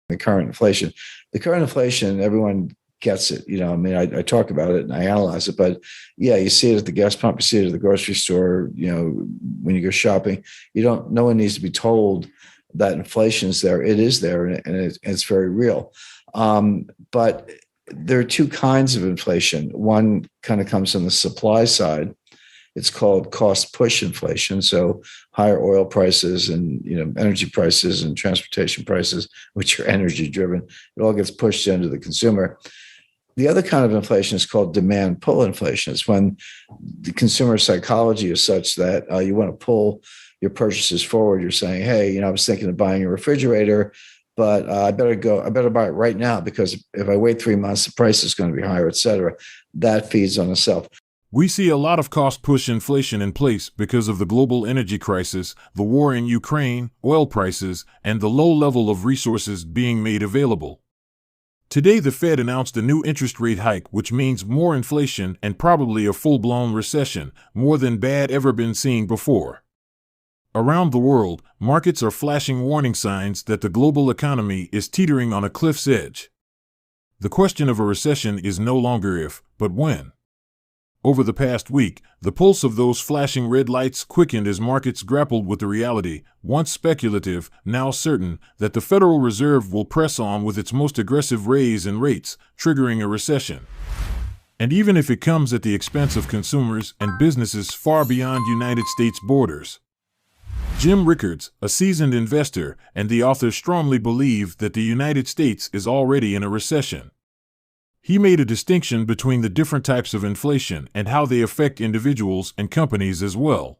the current inflation. The current inflation, everyone gets it. I mean, I talk about it and I analyze it, but yeah, you see it at the gas pump, you see it at the grocery store, when you go shopping, no one needs to be told that inflation is there. It is there, and it's very real. But there are two kinds of inflation. One kind of comes on the supply side. It's called cost push inflation. So higher oil prices and energy prices and transportation prices, which are energy driven, it all gets pushed into the consumer. The other kind of inflation is called demand pull inflation. It's when the consumer psychology is such that you want to pull your purchases forward. You're saying, hey, I was thinking of buying a refrigerator, but I better buy it right now, because if I wait 3 months, the price is going to be higher, et cetera. That feeds on itself. We see a lot of cost-push inflation in place because of the global energy crisis, the war in Ukraine, oil prices, and the low level of resources being made available. Today, the Fed announced a new interest rate hike, which means more inflation and probably a full-blown recession, more than bad ever been seen before. Around the world, markets are flashing warning signs that the global economy is teetering on a cliff's edge. The question of a recession is no longer if, but when. Over the past week, the pulse of those flashing red lights quickened as markets grappled with the reality, once speculative, now certain, that the Federal Reserve will press on with its most aggressive raise in rates, triggering a recession. And even if it comes at the expense of consumers and businesses far beyond United States borders. Jim Rickards, a seasoned investor and the author, strongly believed that the United States is already in a recession. He made a distinction between the different types of inflation and how they affect individuals and companies as well.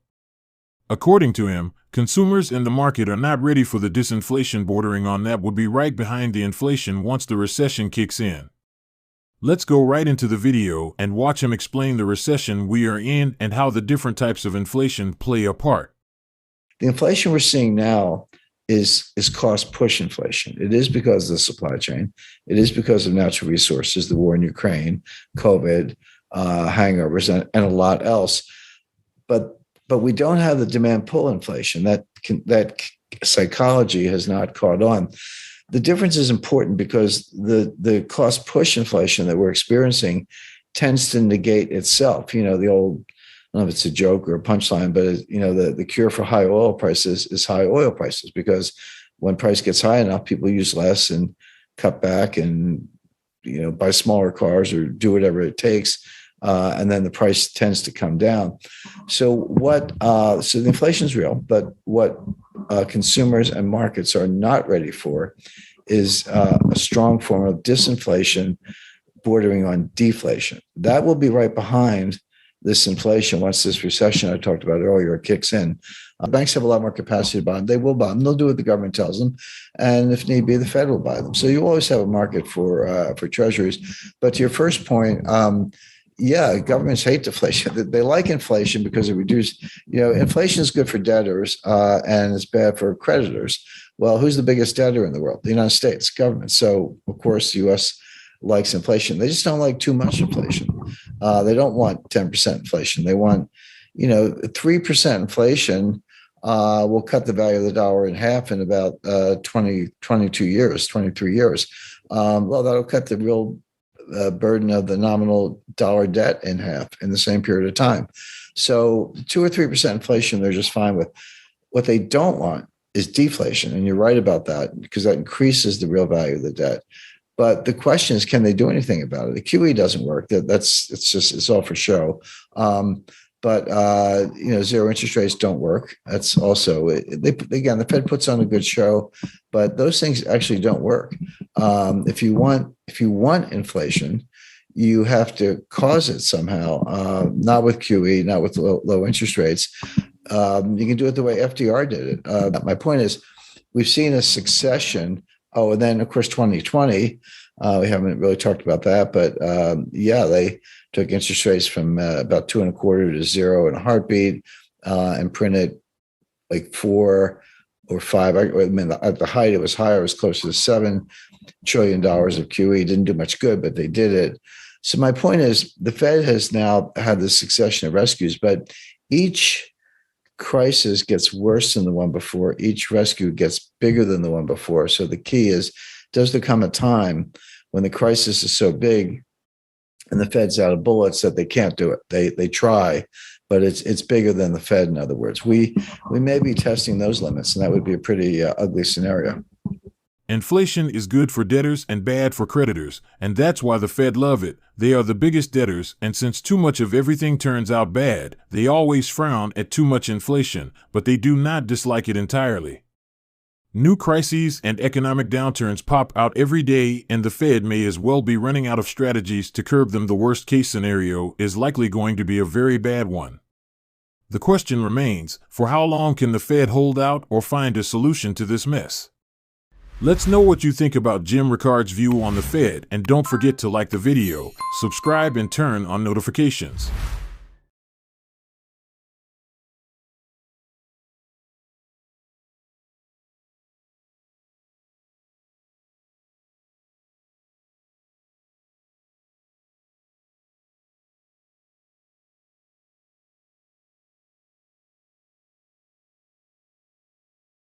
According to him, consumers and the market are not ready for the disinflation bordering on that would be right behind the inflation once the recession kicks in. Let's go right into the video and watch him explain the recession we are in and how the different types of inflation play a part. The inflation we're seeing now is cost push inflation. It is because of the supply chain. It is because of natural resources, the war in Ukraine, COVID, hangovers, and a lot else. But we don't have the demand pull inflation. That psychology has not caught on. The difference is important because the cost push inflation that we're experiencing tends to negate itself. The old, I don't know if it's a joke or a punchline, but the cure for high oil prices is high oil prices, because when price gets high enough, people use less and cut back and buy smaller cars or do whatever it takes, and then the price tends to come down. So the inflation is real, but what consumers and markets are not ready for is a strong form of disinflation bordering on deflation. That will be right behind this inflation once this recession I talked about earlier kicks in. Banks have a lot more capacity to buy them. They will buy them. They'll do what the government tells them, and if need be, the Fed will buy them. So you always have a market for treasuries. But to your first point, governments hate deflation. They like inflation because it reduces. Inflation is good for debtors and it's bad for creditors. Well, who's the biggest debtor in the world? The United States government. So of course, the U.S. likes inflation. They just don't like too much inflation. They don't want 10% inflation. They want, 3% inflation will cut the value of the dollar in half in about 23 years. Well, that'll cut the real burden of the nominal dollar debt in half in the same period of time. So 2 or 3% inflation, they're just fine with. What they don't want is deflation. And you're right about that, because that increases the real value of the debt. But the question is, can they do anything about it? The QE doesn't work. It's all for show. But zero interest rates don't work. That's also the Fed puts on a good show, but those things actually don't work. If you want inflation, you have to cause it somehow. Not with QE, not with low interest rates. You can do it the way FDR did it. My point is, we've seen a succession. Oh, and then, of course, 2020, we haven't really talked about that. But, they took interest rates from about 2.25 to 0 in a heartbeat and printed like 4 or 5. At the height, it was higher. It was closer to $7 trillion of QE. Didn't do much good, but they did it. So my point is, the Fed has now had this succession of rescues, but each crisis gets worse than the one before. Each rescue gets bigger than the one before. So the key is does there come a time when the crisis is so big and the Fed's out of bullets that they can't do it? They try, but it's bigger than the Fed. In other words, we may be testing those limits, and that would be a pretty ugly scenario. Inflation is good for debtors and bad for creditors, and that's why the Fed love it. They are the biggest debtors, and since too much of everything turns out bad, they always frown at too much inflation, but they do not dislike it entirely. New crises and economic downturns pop out every day, and the Fed may as well be running out of strategies to curb them. The worst-case scenario is likely going to be a very bad one. The question remains, for how long can the Fed hold out or find a solution to this mess? Let's know what you think about Jim Rickards' view on the Fed, and don't forget to like the video, subscribe, and turn on notifications.